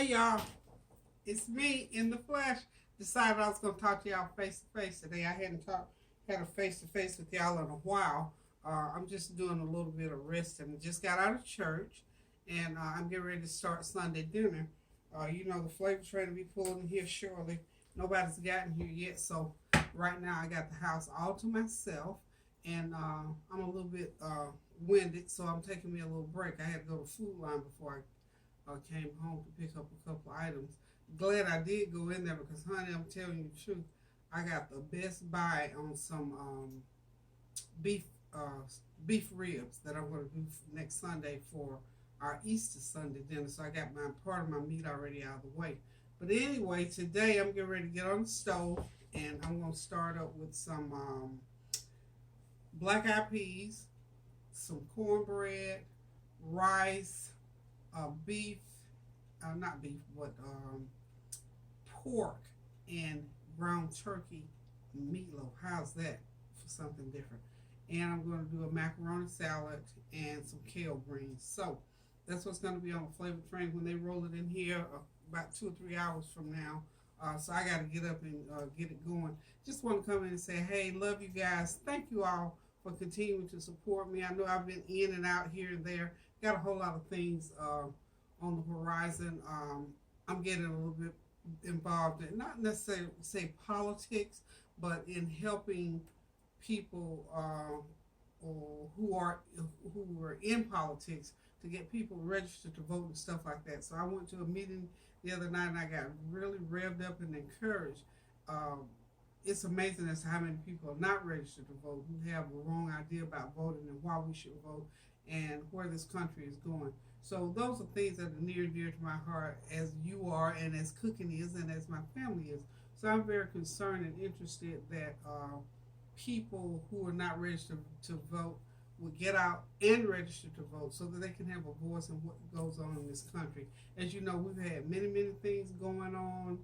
Hey y'all, it's me in the flesh. Decided I was gonna talk to y'all face to face today. I hadn't had a face to face with y'all in a while. I'm just doing a little bit of resting. Just got out of church, and I'm getting ready to start Sunday dinner. The flavor train will be pulling here shortly. Nobody's gotten here yet, so right now I got the house all to myself, and I'm a little bit winded, so I'm taking me a little break. I had to go to Food Line before I came home to pick up a couple of items. Glad I did go in there because, honey, I'm telling you the truth. I got the best buy on some beef beef ribs that I'm going to do next Sunday for our Easter Sunday dinner. So I got my part of my meat already out of the way. But anyway, today I'm getting ready to get on the stove, and I'm going to start up with some black-eyed peas, some cornbread, rice, beef, not beef, but pork and ground turkey meatloaf. How's that for something different? And I'm going to do a macaroni salad and some kale greens. So that's what's going to be on the flavor train when they roll it in here about 2 or 3 hours from now. So I got to get up and get it going. Just want to come in and say, hey, love you guys. Thank you all for continuing to support me. I know I've been in and out here and there. Got a whole lot of things on the horizon. I'm getting a little bit involved in, not necessarily say politics, but in helping people who are in politics to get people registered to vote and stuff like that. So I went to a meeting the other night and I got really revved up and encouraged. It's amazing as to how many people are not registered to vote, who have the wrong idea about voting and why we should vote and where this country is going. So those are things that are near and dear to my heart, as you are and as cooking is and as my family is. So I'm very concerned and interested that people who are not registered to vote will get out and register to vote so that they can have a voice in what goes on in this country. As you know, we've had many, many things going on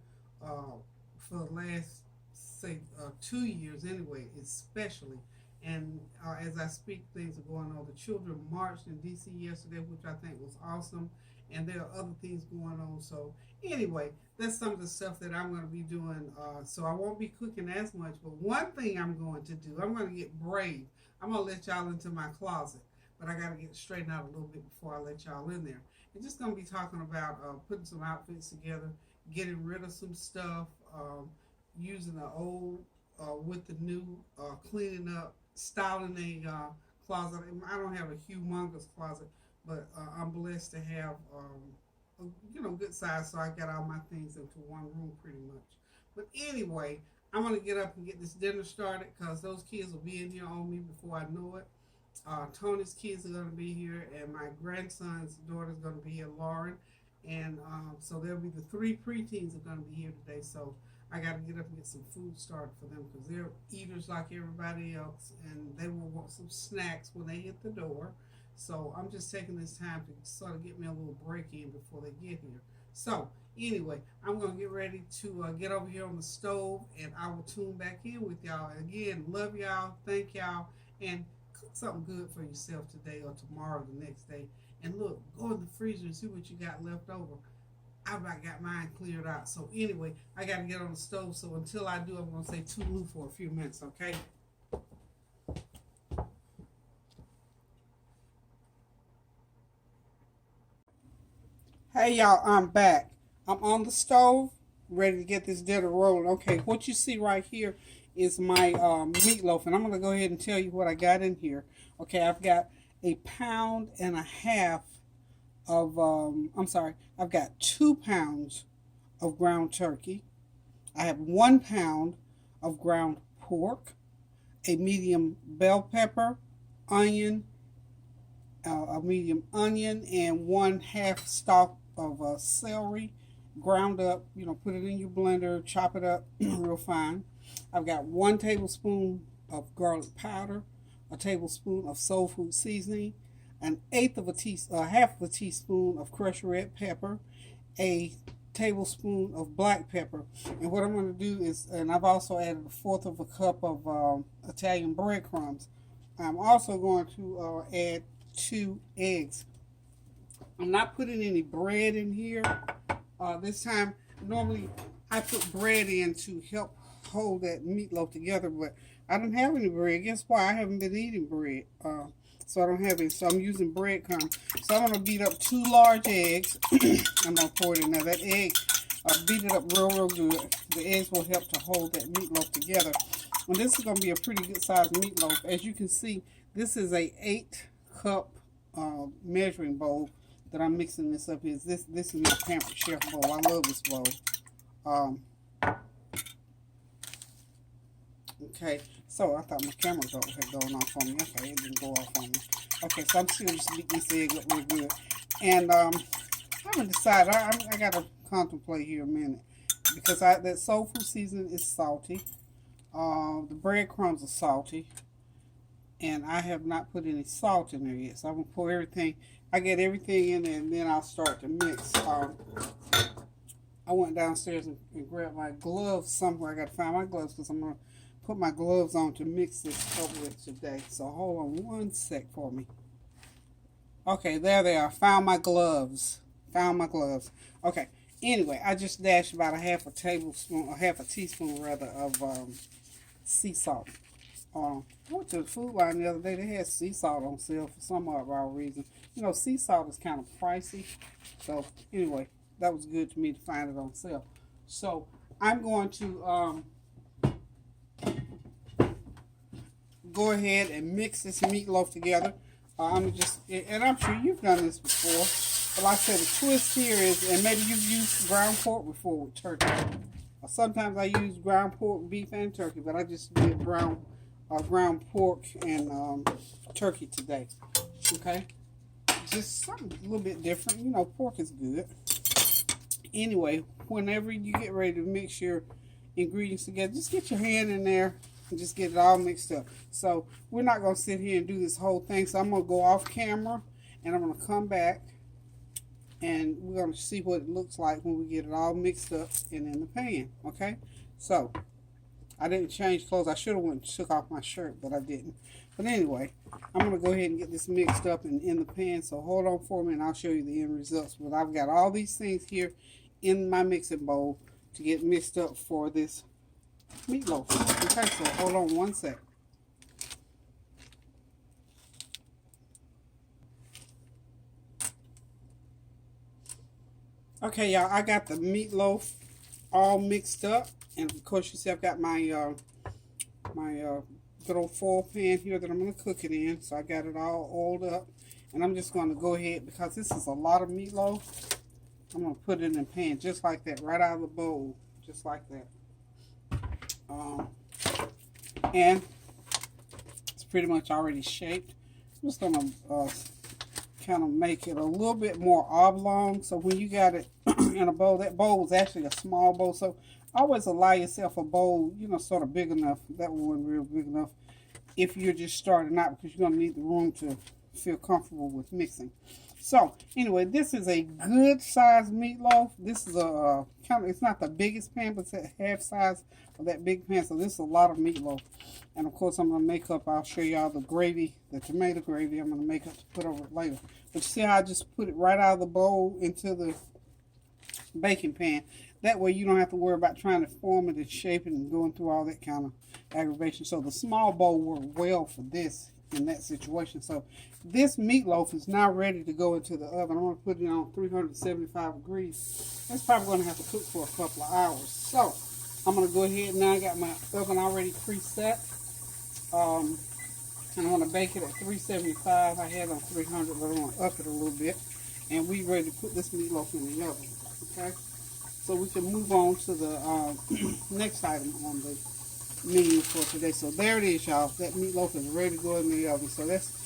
for the last, say, 2 years anyway, especially. And as I speak, things are going on. The children marched in D.C. yesterday, which I think was awesome. And there are other things going on. So anyway, that's some of the stuff that I'm going to be doing. So I won't be cooking as much. But one thing I'm going to do, I'm going to get brave. I'm going to let y'all into my closet. But I got to get straightened out a little bit before I let y'all in there. I'm just going to be talking about putting some outfits together, getting rid of some stuff, using the old with the new, cleaning up, styling a closet. I don't have a humongous closet, but I'm blessed to have a good size, so I got all my things into one room pretty much. But anyway, I'm going to get up and get this dinner started because those kids will be in here on me before I know it. Tony's kids are going to be here, and my grandson's daughter is going to be here, Lauren. And so there'll be the 3 preteens are going to be here today. So I got to get up and get some food started for them because they're eaters like everybody else, and they will want some snacks when they hit the door. So I'm just taking this time to sort of get me a little break in before they get here. So anyway, I'm going to get ready to get over here on the stove, and I will tune back in with y'all. And again, love y'all, thank y'all, and cook something good for yourself today or tomorrow, the next day. And look, go in the freezer and see what you got left over. I've got mine cleared out. So anyway, I got to get on the stove. So until I do, I'm going to say toodaloo for a few minutes, okay? Hey y'all, I'm back. I'm on the stove, ready to get this dinner rolling. Okay, what you see right here is my meatloaf, and I'm going to go ahead and tell you what I got in here. Okay, I've got 1.5 pounds of, I've got 2 pounds of ground turkey. I have 1 pound of ground pork, a medium bell pepper, onion, a medium onion, and 1/2 stalk of celery, ground up. Put it in your blender, chop it up real fine. I've got 1 tablespoon of garlic powder, a tablespoon of soul food seasoning, half of a teaspoon of crushed red pepper, a tablespoon of black pepper. And what I'm going to do is, and I've also added 1/4 of a cup of Italian breadcrumbs. I'm also going to add 2 eggs. I'm not putting any bread in here. This time, normally I put bread in to help hold that meatloaf together, but I don't have any bread. Guess why? I haven't been eating bread. So I don't have any. So I'm using breadcrumbs. So I'm going to beat up 2 large eggs. I'm going to pour it in there. That egg, beat it up real, real good. The eggs will help to hold that meatloaf together. And this is going to be a pretty good sized meatloaf. As you can see, this is a 8-cup measuring bowl that I'm mixing this up in. This is my Pampered Chef bowl. I love this bowl. Okay, so I thought my camera had gone off on me. Okay, it didn't go off on me. Okay, so I'm still just beating this egg up real good. And I haven't decided. I got to contemplate here a minute. Because that soul food seasoning is salty. The breadcrumbs are salty. And I have not put any salt in there yet. So I'm going to pour everything. I get everything in there and then I'll start to mix. I went downstairs and grabbed my gloves somewhere. I got to find my gloves because I'm going to put my gloves on to mix this up with today. So hold on one sec for me. Okay, there they are. Found my gloves. Okay. Anyway, I just dashed about a half a teaspoon rather of sea salt. I went to the Food Line the other day. They had sea salt on sale for some odd reason. You know, sea salt is kind of pricey. So anyway, that was good to me to find it on sale. So I'm going to go ahead and mix this meatloaf together. And I'm sure you've done this before. But like I said, the twist here is, and maybe you've used ground pork before with turkey. Sometimes I use ground pork, beef, and turkey, but I just did ground pork and turkey today. Okay? Just something a little bit different. You know, pork is good. Anyway, whenever you get ready to mix your ingredients together, just get your hand in there and just get it all mixed up. So we're not going to sit here and do this whole thing. So I'm going to go off camera and I'm going to come back and we're going to see what it looks like when we get it all mixed up and in the pan. Okay? So I didn't change clothes. I should have went and took off my shirt, but I didn't. But anyway, I'm going to go ahead and get this mixed up and in the pan. So hold on for me and I'll show you the end results. But I've got all these things here in my mixing bowl to get mixed up for this meatloaf. Okay, so hold on one sec. Okay, y'all, I got the meatloaf all mixed up, and of course you see I've got my good old foil pan here that I'm going to cook it in. So I got it all oiled up, and I'm just going to go ahead, because this is a lot of meatloaf, I'm going to put it in the pan just like that, right out of the bowl, just like that. And it's pretty much already shaped. I'm just going to kind of make it a little bit more oblong, so when you got it in a bowl, that bowl was actually a small bowl, so always allow yourself a bowl, you know, sort of big enough. That one wasn't real big enough if you're just starting out, because you're going to need the room to feel comfortable with mixing. So anyway, this is a good size meatloaf. This is a kind of, it's not the biggest pan, but it's a half size of that big pan. So this is a lot of meatloaf. And of course I'm going to make up, I'll show y'all the gravy, the tomato gravy I'm going to make up to put over it later. But you see how I just put it right out of the bowl into the baking pan. That way you don't have to worry about trying to form it and shape it and going through all that kind of aggravation. So the small bowl worked well for this in that situation. So this meatloaf is now ready to go into the oven. I'm going to put it on 375 degrees. It's probably going to have to cook for a couple of hours. So I'm going to go ahead now. I got my oven already preset. And I'm going to bake it at 375. I had it on 300, but I'm going to up it a little bit. And we ready to put this meatloaf in the oven. Okay? So we can move on to the next item on the menu for today. So there it is, y'all. That meatloaf is ready to go in the oven. So that's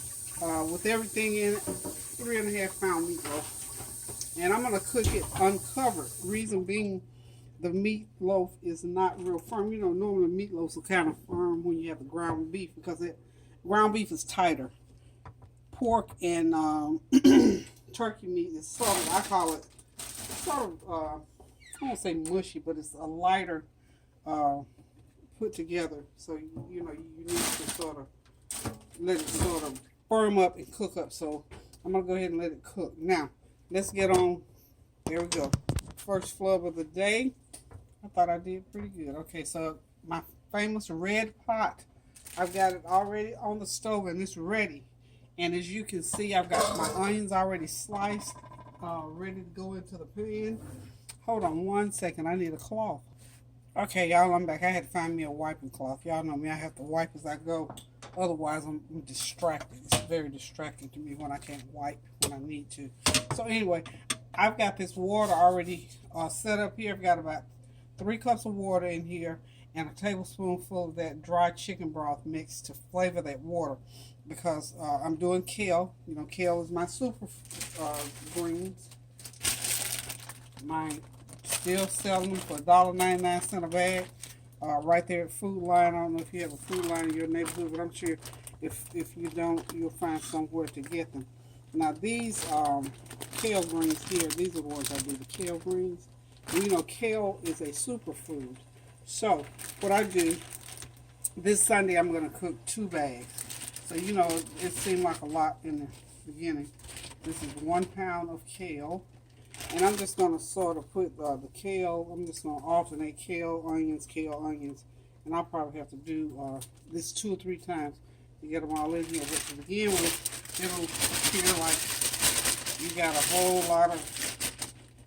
with everything in it, 3.5 pound meatloaf. And I'm going to cook it uncovered. Reason being, the meatloaf is not real firm. You know, normally meatloafs are kind of firm when you have the ground beef, because ground beef is tighter. Pork and turkey meat is sort of, I call it sort of, I won't say mushy, but it's a lighter put together. So, you know, you need to sort of let it sort of firm up and cook up. So I'm going to go ahead and let it cook. Now, let's get on. There we go. first flub of the day. I thought I did pretty good. Okay, so my famous red pot, I've got it already on the stove and it's ready. And as you can see, I've got my onions already sliced, ready to go into the pan. Hold on one second, I need a cloth. Okay, y'all, I'm back. I had to find me a wiping cloth. Y'all know me, I have to wipe as I go. Otherwise, I'm distracted. It's very distracting to me when I can't wipe when I need to. So anyway, I've got this water already set up here. I've got about 3 cups of water in here and a tablespoonful of that dry chicken broth mix to flavor that water. Because I'm doing kale. You know, kale is my super greens. Mine still selling them for $1.99 a bag. Right there at Food Line. I don't know if you have a Food Line in your neighborhood, but I'm sure if you don't, you'll find somewhere to get them. Now these kale greens here, these are the ones I do, the kale greens. And you know, kale is a superfood. So what I do, this Sunday I'm going to cook 2 bags. So, you know, it seemed like a lot in the beginning. This is 1 pound of kale. And I'm just going to sort of put the kale, I'm just going to alternate kale, onions. And I'll probably have to do this 2 or 3 times to get them all in here. But to begin with, it'll feel like you got a whole lot of,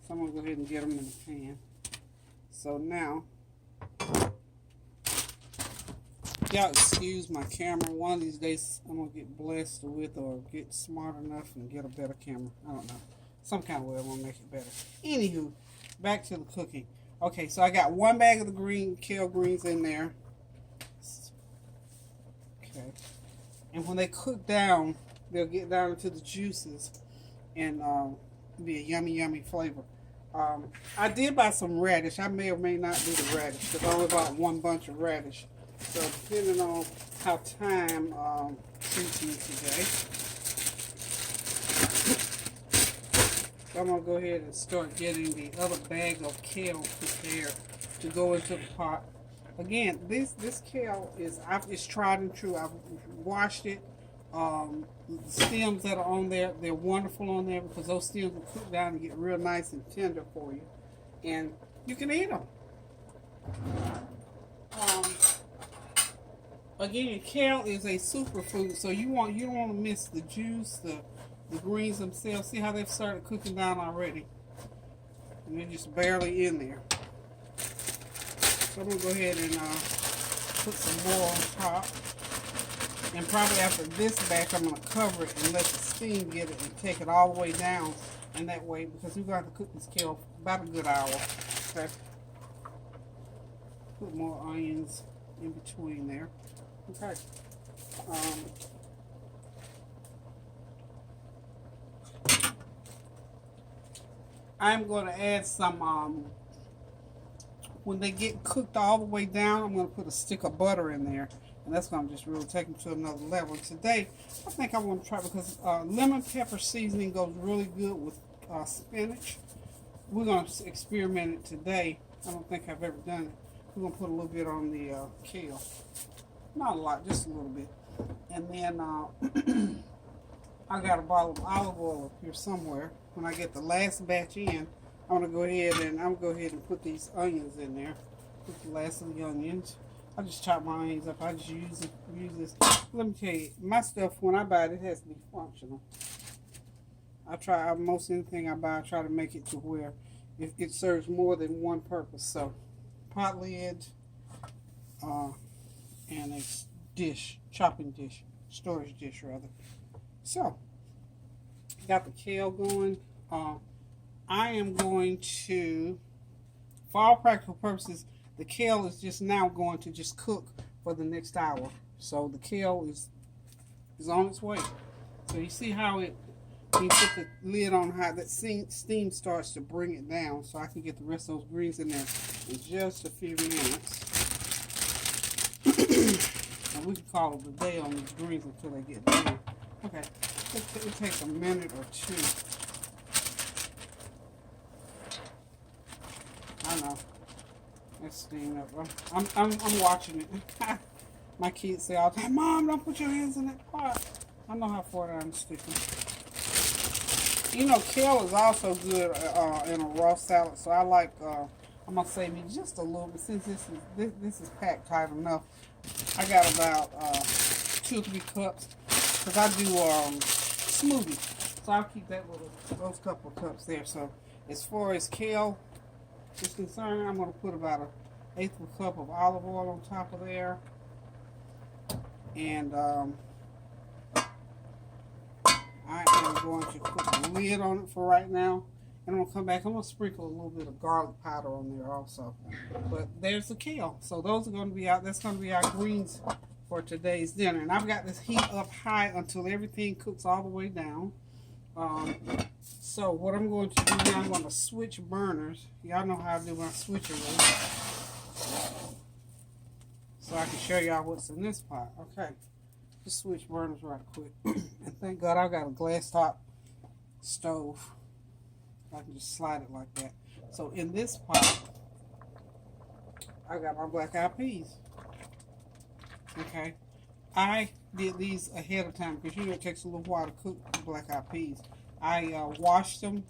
so I'm going to go ahead and get them in the pan. So now, y'all excuse my camera. One of these days I'm going to get blessed with or get smart enough and get a better camera. I don't know. Some kind of way I'm going to make it better. Anywho, back to the cooking. Okay, so I got 1 bag of the kale greens in there. Okay. And when they cook down, they'll get down into the juices and be a yummy, yummy flavor. I did buy some radish. I may or may not do the radish because I only bought 1 bunch of radish. So depending on how time treats me today, I'm going to go ahead and start getting the other bag of kale prepared to go into the pot. Again, this kale is, it's tried and true. I've washed it. The stems that are on there, they're wonderful on there because those stems will cook down and get real nice and tender for you. And you can eat them. Again, kale is a superfood, so you don't want to miss the juice, the greens themselves. See how they've started cooking down already? And they're just barely in there. So I'm going to go ahead and put some more on top. And probably after this batch, I'm going to cover it and let the steam get it and take it all the way down. And that way, because we're going to have to cook this kale for about a good hour. Okay. Put more onions in between there. Okay. I'm going to add some, when they get cooked all the way down, I'm going to put a stick of butter in there. And that's going to just really take them to another level. Today, I think I want to try, because lemon pepper seasoning goes really good with spinach. We're going to experiment it today. I don't think I've ever done it. We're going to put a little bit on the kale. Not a lot, just a little bit. And then I got a bottle of olive oil up here somewhere. When I get the last batch in, I'm going to go ahead and put these onions in there. Put the last of the onions. I just chop my onions up. I just use this. Let me tell you, my stuff, when I buy it, it has to be functional. Most anything I buy, I try to make it to where it serves more than one purpose. So, pot lid, and a dish, chopping dish, storage dish rather. So, got the kale going. I am going to, for all practical purposes, the kale is just now going to just cook for the next hour. So the kale is on its way. So you see how you put the lid on how that steam starts to bring it down, so I can get the rest of those greens in there in just a few minutes. And we can call it a day on these greens until they get done. Okay, it takes a minute or 2. I know. It's steaming up. I'm watching it. My kids say all the time, "Mom, don't put your hands in that pot." I know how far I'm sticking. You know, kale is also good in a raw salad. So I like. I'm gonna save me just a little bit since this is packed tight enough. I got about 2 or 3 cups because I do smoothie. So I'll keep those couple of cups there. So as far as kale is concerned, I'm gonna put about an eighth of a cup of olive oil on top of there, and I am going to put the lid on it for right now. And I'm going to come back. I'm going to sprinkle a little bit of garlic powder on there also. But there's the kale. So those are going to be out. That's going to be our greens for today's dinner. And I've got this heat up high until everything cooks all the way down. So what I'm going to do now, I'm going to switch burners. Y'all know how I do my switcheroo. So I can show y'all what's in this pot. Okay. Just switch burners right quick. And thank God I've got a glass top stove. I can just slide it like that. So in this pot, I got my black eyed peas. Okay. I did these ahead of time because you know it takes a little while to cook the black eyed peas. I washed them.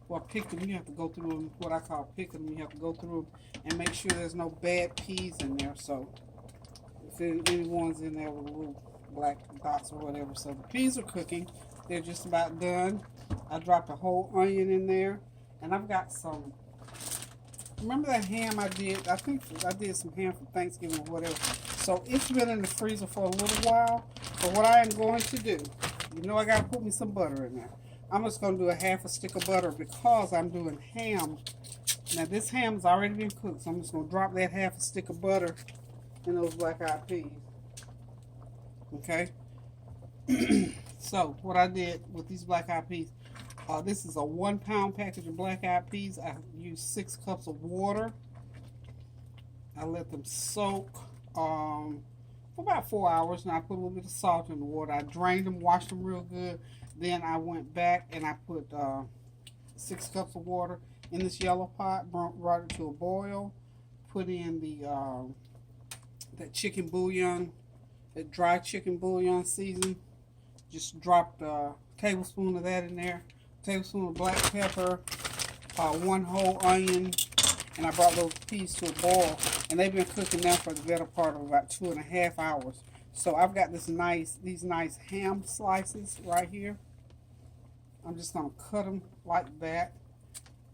Well, picked them. You have to go through them. What I call picking them. You have to go through them and make sure there's no bad peas in there. So if any ones in there with little black dots or whatever. So the peas are cooking. They're just about done. I dropped a whole onion in there. And I've got some, remember that ham I did? I think I did some ham for Thanksgiving or whatever. So it's been in the freezer for a little while. But what I am going to do, you know I got to put me some butter in there. I'm just going to do a half a stick of butter because I'm doing ham. Now this ham has already been cooked. So I'm just going to drop that half a stick of butter in those black eyed peas. Okay. So what I did with these black eyed peas, this is a 1 pound package of black eyed peas. I used 6 cups of water. I let them soak for about 4 hours, and I put a little bit of salt in the water. I drained them, washed them real good. Then I went back and I put 6 cups of water in this yellow pot, brought it to a boil, put in the that chicken bouillon, that dry chicken bouillon season. Just dropped a tablespoon of that in there, tablespoon of black pepper, 1 whole onion, and I brought those peas to a boil. And they've been cooking now for the better part of about 2.5 hours. So I've got these nice ham slices right here. I'm just gonna cut them like that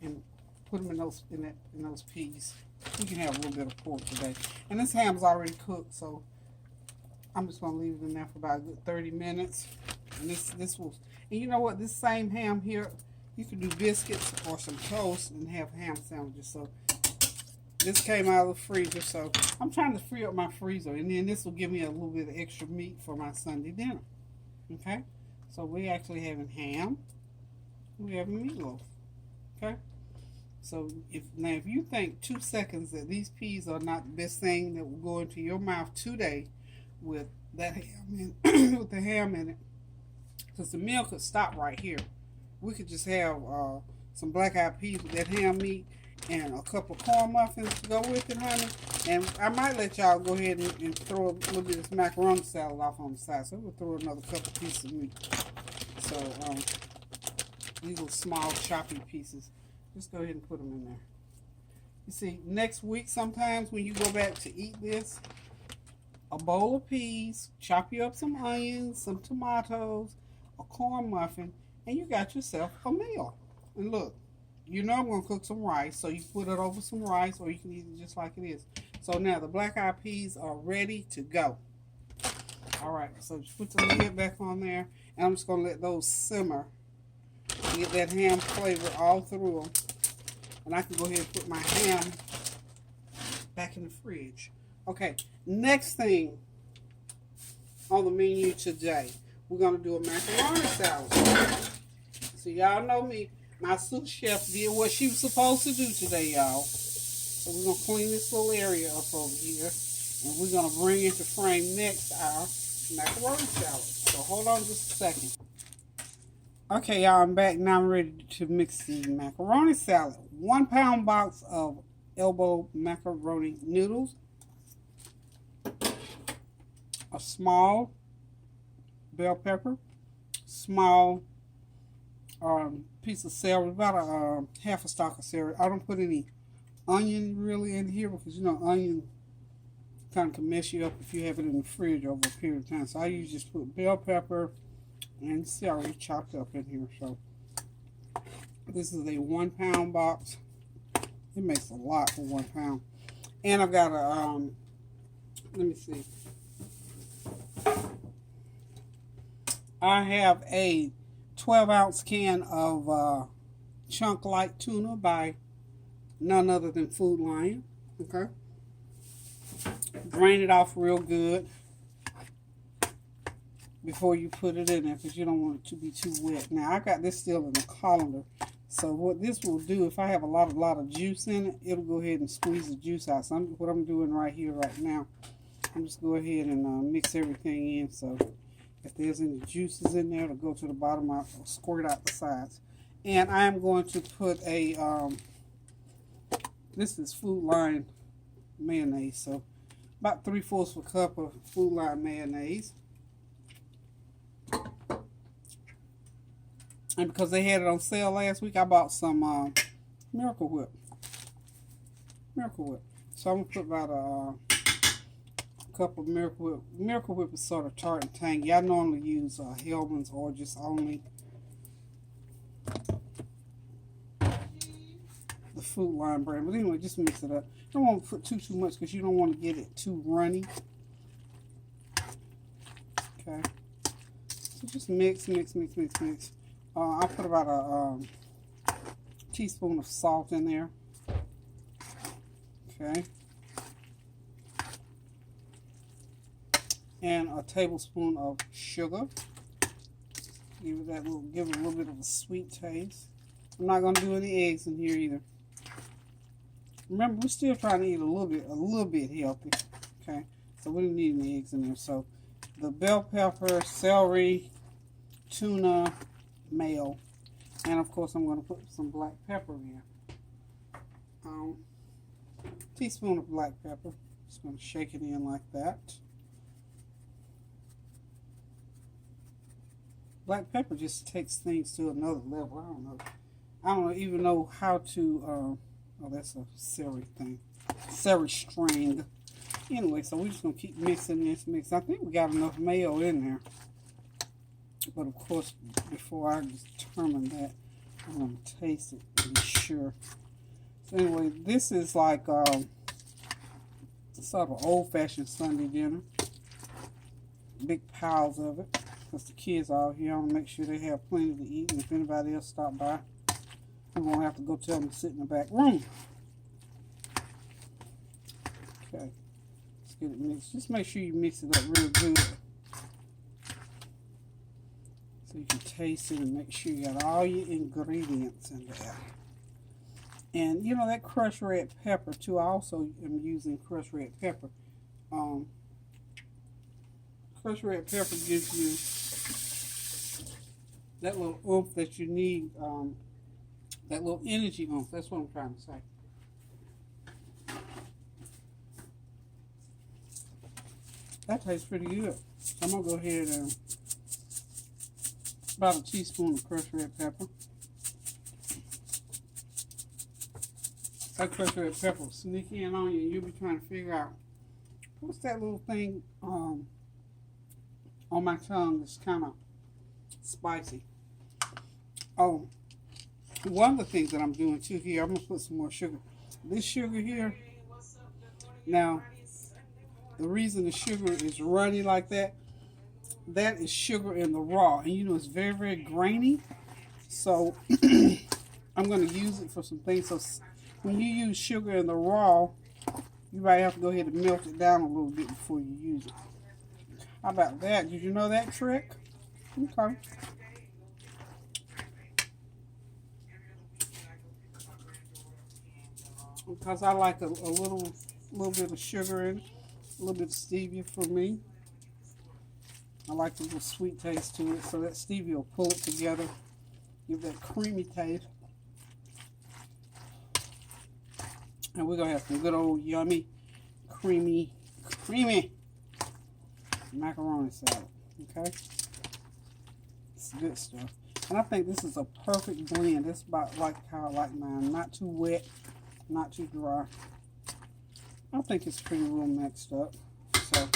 and put them in those peas. We can have a little bit of pork today. And this ham's already cooked, so I'm just gonna leave it in there for about a good 30 minutes. And this will, and you know what? This same ham here, you can do biscuits or some toast and have ham sandwiches. So this came out of the freezer, so I'm trying to free up my freezer, and then this will give me a little bit of extra meat for my Sunday dinner. Okay, so we're actually having ham. We're having meatloaf. Okay, so if you think 2 seconds that these peas are not the best thing that will go into your mouth today with that ham in, with the ham in it, because the meal could stop right here. We could just have some black eyed peas with that ham meat and a couple of corn muffins to go with it, honey. And I might let y'all go ahead and throw a little bit of this macaroni salad off on the side. So we'll throw another couple pieces of meat. So these little small choppy pieces, just go ahead and put them in there. You see, next week sometimes when you go back to eat this, a bowl of peas, chop you up some onions, some tomatoes, a corn muffin, and you got yourself a meal. And look, you know I'm going to cook some rice, so you put it over some rice, or you can eat it just like it is. So now the black eyed peas are ready to go. All right, so just put the lid back on there, and I'm just going to let those simmer and get that ham flavor all through them. And I can go ahead and put my ham back in the fridge. Okay, next thing on the menu today, we're going to do a macaroni salad. So y'all know me. My sous chef did what she was supposed to do today, y'all. So we're going to clean this little area up over here. And we're going to bring into frame next our macaroni salad. So hold on just a second. Okay, y'all, I'm back. Now I'm ready to mix the macaroni salad. 1 pound box of elbow macaroni noodles. A small bell pepper. Small piece of celery, about a half a stalk of celery. I don't put any onion really in here because you know onion kind of can mess you up if you have it in the fridge over a period of time. So I usually just put bell pepper and celery chopped up in here. So this is a 1 pound box. It makes a lot for 1 pound. And I've got a let me see. I have a 12-ounce can of chunk light tuna by none other than Food Lion. Okay. Drain it off real good before you put it in there because you don't want it to be too wet. Now I got this still in the colander. So what this will do, if I have a lot of juice in it, it'll go ahead and squeeze the juice out. So what I'm doing right here, right now, I'm just go ahead and mix everything in. So if there's any juices in there, it'll go to the bottom. I'll squirt out the sides. And I am going to put a, this is Food Lion mayonnaise. So about 3/4 of a cup of Food Lion mayonnaise. And because they had it on sale last week, I bought some Miracle Whip. Miracle Whip. So I'm going to put about a cup of Miracle Whip. Miracle Whip is sort of tart and tangy. I normally use Hellman's or just only the Food Lion brand. But anyway, just mix it up. You don't want to put too much because you don't want to get it too runny. Okay. So just mix. I'll put about a teaspoon of salt in there. Okay. And a tablespoon of sugar. Give it a little bit of a sweet taste. I'm not gonna do any eggs in here either. Remember, we're still trying to eat a little bit healthy. Okay. So we don't need any eggs in there. So the bell pepper, celery, tuna, mayo, and of course I'm going to put some black pepper in. Teaspoon of black pepper. Just going to shake it in like that. Black pepper just takes things to another level. I don't even know how to. Oh, that's a celery thing. Celery string. Anyway, so we're just going to keep mixing this mix. I think we got enough mayo in there. But of course, before I determine that, I'm going to taste it to be sure. So anyway, this is like sort of old-fashioned Sunday dinner. Big piles of it. Because the kids are out here, I want to make sure they have plenty to eat. And if anybody else stop by, we won't have to go tell them to sit in the back room. Okay. Let's get it mixed. Just make sure you mix it up real good. So you can taste it and make sure you got all your ingredients in there. And you know that crushed red pepper too. I also am using crushed red pepper. Crushed red pepper gives you that little oomph that you need. That little energy oomph. That's what I'm trying to say. That tastes pretty good. I'm gonna go ahead and about a teaspoon of crushed red pepper. That crushed red pepper will sneak in on you and you'll be trying to figure out what's that little thing on my tongue that's kind of spicy. Oh, one of the things that I'm doing too here, I'm going to put some more sugar. This sugar here, now, the reason the sugar is runny like that is sugar in the raw. And you know, it's very, very grainy. So, I'm going to use it for some things. So, when you use sugar in the raw, you might have to go ahead and melt it down a little bit before you use it. How about that? Did you know that trick? Okay. Because I like a little bit of sugar in it. A little bit of stevia for me. I like the little sweet taste to it, so that stevia will pull it together, give that creamy taste. And we're going to have some good old yummy, creamy macaroni salad. Okay? It's good stuff. And I think this is a perfect blend. It's about like how I like mine. Not too wet, not too dry. I think it's pretty well mixed up. So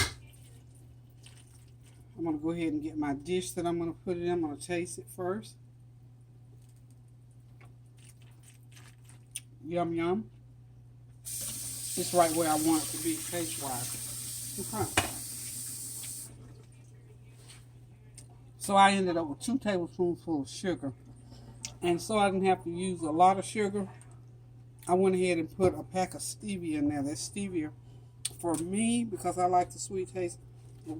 I'm going to go ahead and get my dish that I'm going to put it in. I'm going to taste it first. Yum, yum. It's right where I want it to be taste-wise. Okay. So I ended up with 2 tablespoonfuls of sugar. And so I didn't have to use a lot of sugar, I went ahead and put a pack of stevia in there. That's stevia for me because I like the sweet taste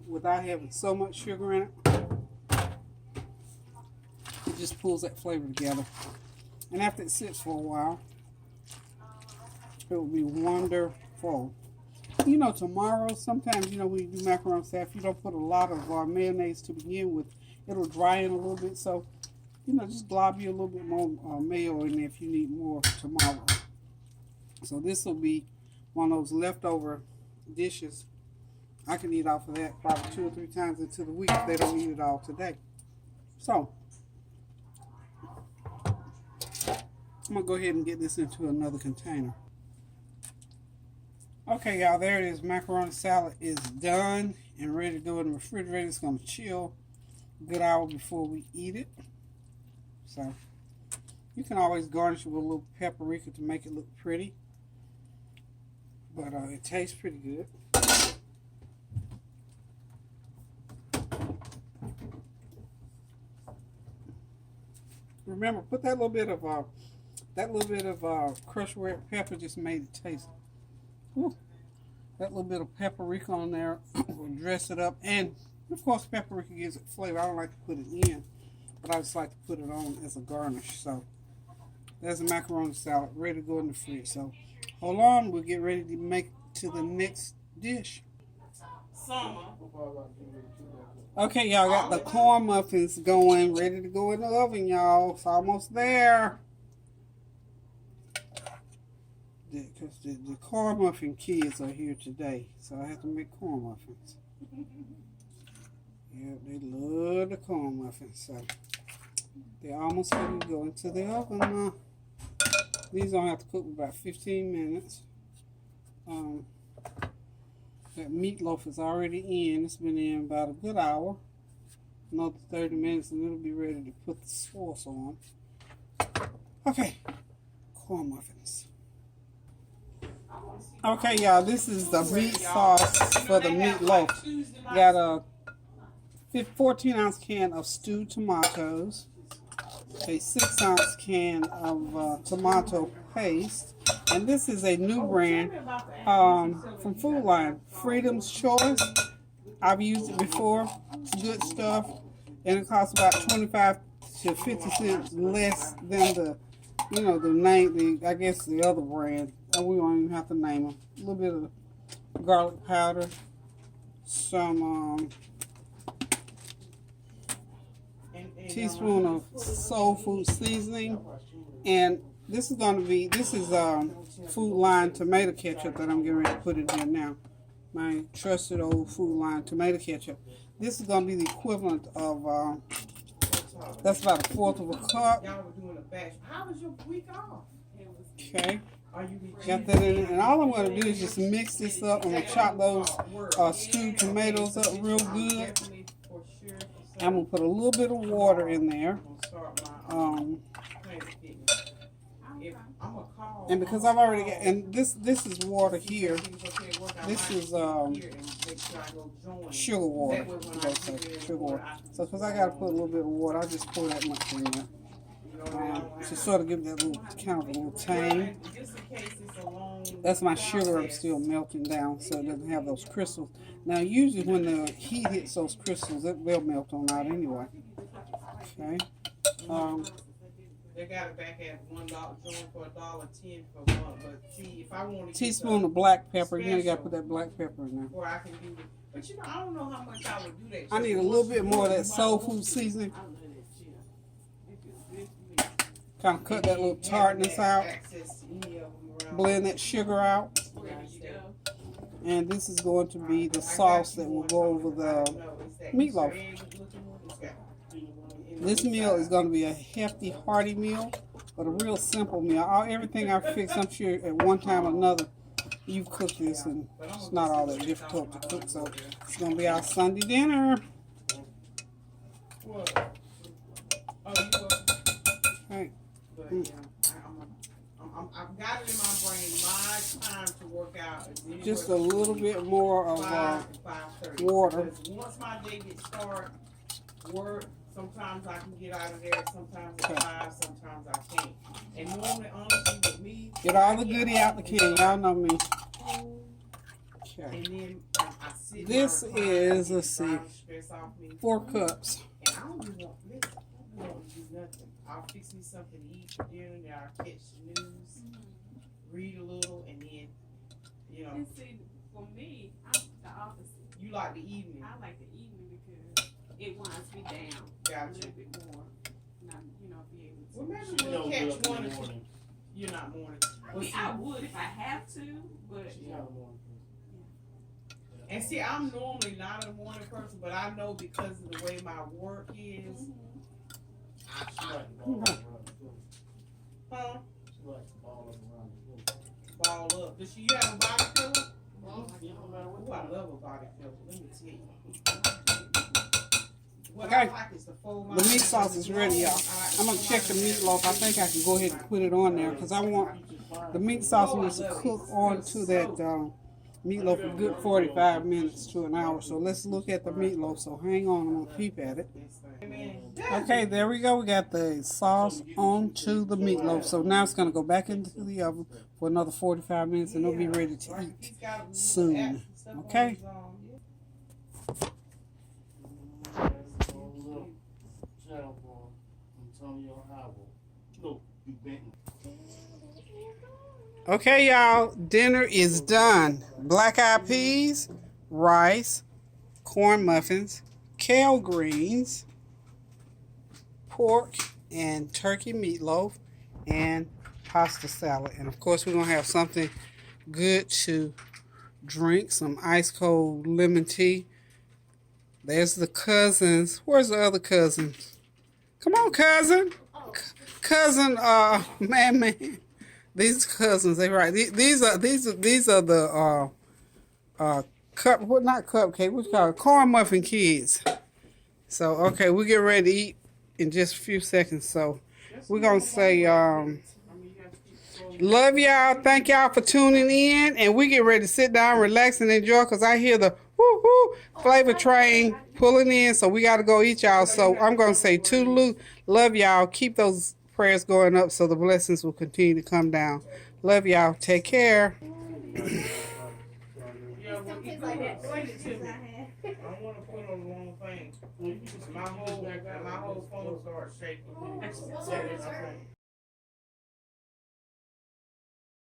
without having so much sugar in it. It just pulls that flavor together. And after it sits for a while, it will be wonderful. You know, tomorrow, sometimes, you know, when you do macaroni salad, if you don't put a lot of mayonnaise to begin with, it'll dry in a little bit. So, you know, just glob you a little bit more mayo in there if you need more tomorrow. So this will be one of those leftover dishes. I can eat off of that probably 2 or 3 times into the week if they don't eat it all today. So, I'm going to go ahead and get this into another container. Okay, y'all, there it is. Macaroni salad is done and ready to go in the refrigerator. It's going to chill a good hour before we eat it. So, you can always garnish it with a little paprika to make it look pretty. But it tastes pretty good. Remember, put that little bit of crushed red pepper just made it taste. Ooh, that little bit of paprika on there will dress it up, and of course paprika gives it flavor. I don't like to put it in, but I just like to put it on as a garnish. So there's a macaroni salad ready to go in the fridge. So hold on, we'll get ready to make to the next dish. Okay, y'all, got the corn muffins going, ready to go in the oven, y'all. It's almost there. Because the corn muffin kids are here today, so I have to make corn muffins. Yeah, they love the corn muffins, so they're almost ready to go into the oven now. These don't have to cook for about 15 minutes. That meatloaf is already in. It's been in about a good hour. Another 30 minutes and it'll be ready to put the sauce on. Okay, corn muffins. Okay, y'all, this is the meat sauce for the meatloaf. Got a 14-ounce can of stewed tomatoes, a 6-ounce can of tomato paste, and this is a new brand from Food Line, Freedom's Choice. I've used it before. It's good stuff, and it costs about 25 to 50 cents less than the, you know, I guess the other brand. We don't even have to name them. A little bit of garlic powder, some teaspoon of soul food seasoning, and this is Food Line tomato ketchup that I'm getting ready to put in here now. My trusted old Food Line tomato ketchup. This is going to be the equivalent of that's about 1/4 of a cup. How was your week off? Okay. Got that in it. And all I'm going to do is just mix this up. I'm going to chop those stewed tomatoes up real good. I'm going to put a little bit of water in there. And because I've already got, and this is water here. This is sugar water. Sugar water. So because I got to put a little bit of water, I just pour that much in there. To sort of give that little kind of a little tang. That's my sugar I'm still melting down so it doesn't have those crystals. Now usually when the heat hits those crystals, they'll melt on out anyway. Okay. They got it back at $1 for $1.10 for one. But see, if I want to teaspoon of black pepper, you got to put that black pepper in there. Or I can do it. But you know, I don't know how much I would do that. I need a little bit more of that soul food seasoning. Kind of cut that little tartness out. Blend that sugar out. And this is going to be the sauce that will go over the meatloaf. This meal is going to be a hefty, hearty meal, but a real simple meal. Everything I fix, I'm sure at one time or another, you've cooked this, and it's not all that difficult to cook. So it's going to be our Sunday dinner. What? Oh, you will. Right. But yeah, I've got it in my brain. My time to work out is Just a little bit more of 5 to 5:30. water. Because once my day gets started, work. Sometimes I can get out of there. Sometimes at 5. Sometimes I can't. And normally, honestly, with me, Get all the goodie out the can. Y'all know me. Okay. and then I sit. This in my recliner is, and let's see, drive the stress off me. 4 cups. And I don't even want to do nothing. I'll fix me something to eat for dinner, then I'll catch the news, read a little, and then, you know. And see, for me, I'm the opposite. You like the evening. I like the evening because it winds me down a Gotcha. little bit more. And I, be able to. Well, maybe She we'll don't catch get up one in or the two. morning. You're not morning. I Well, mean, see, I would if I have to, but She's not a morning person. and see, I'm normally not a morning person, but I know because of the way my work is. She like to ball up around the floor. Huh? She like to ball up around the floor. Ball up. Does she have a body pillow? Yeah, no matter Oh, what. I love a body pillow. Let me tell you. What Okay. I like is to fold my The meat sauce is ready, y'all. I'm going to check the meatloaf. I think I can go ahead and put it on there because I want the meat sauce needs to cook onto that meatloaf a good 45 minutes to an hour. So let's look at the meatloaf. So hang on, I'm going to peep at it. Okay, there we go. We got the sauce onto the meatloaf. So now it's going to go back into the oven for another 45 minutes and it'll be ready to eat soon. Okay? Okay, y'all, dinner is done. Black-eyed peas, rice, corn muffins, kale greens, pork and turkey meatloaf, and pasta salad. And of course, we're going to have something good to drink, some ice cold lemon tea. There's the cousins. Where's the other cousins? Come on, cousin. Cousin, man. These cousins, they right. These are the not cupcake, what you call it? Corn muffin kids. So okay, we get ready to eat in just a few seconds. So we're gonna say love y'all. Thank y'all for tuning in, and we get ready to sit down, relax, and enjoy. Cause I hear the woo woo flavor train pulling in. So we gotta go eat, y'all. So I'm gonna say toodaloo. Love y'all. Keep those prayers going up so the blessings will continue to come down. Love y'all. Take care. Yeah, well, explain it to me. I don't want to put on the wrong thing. My whole phone starts shaking. Okay.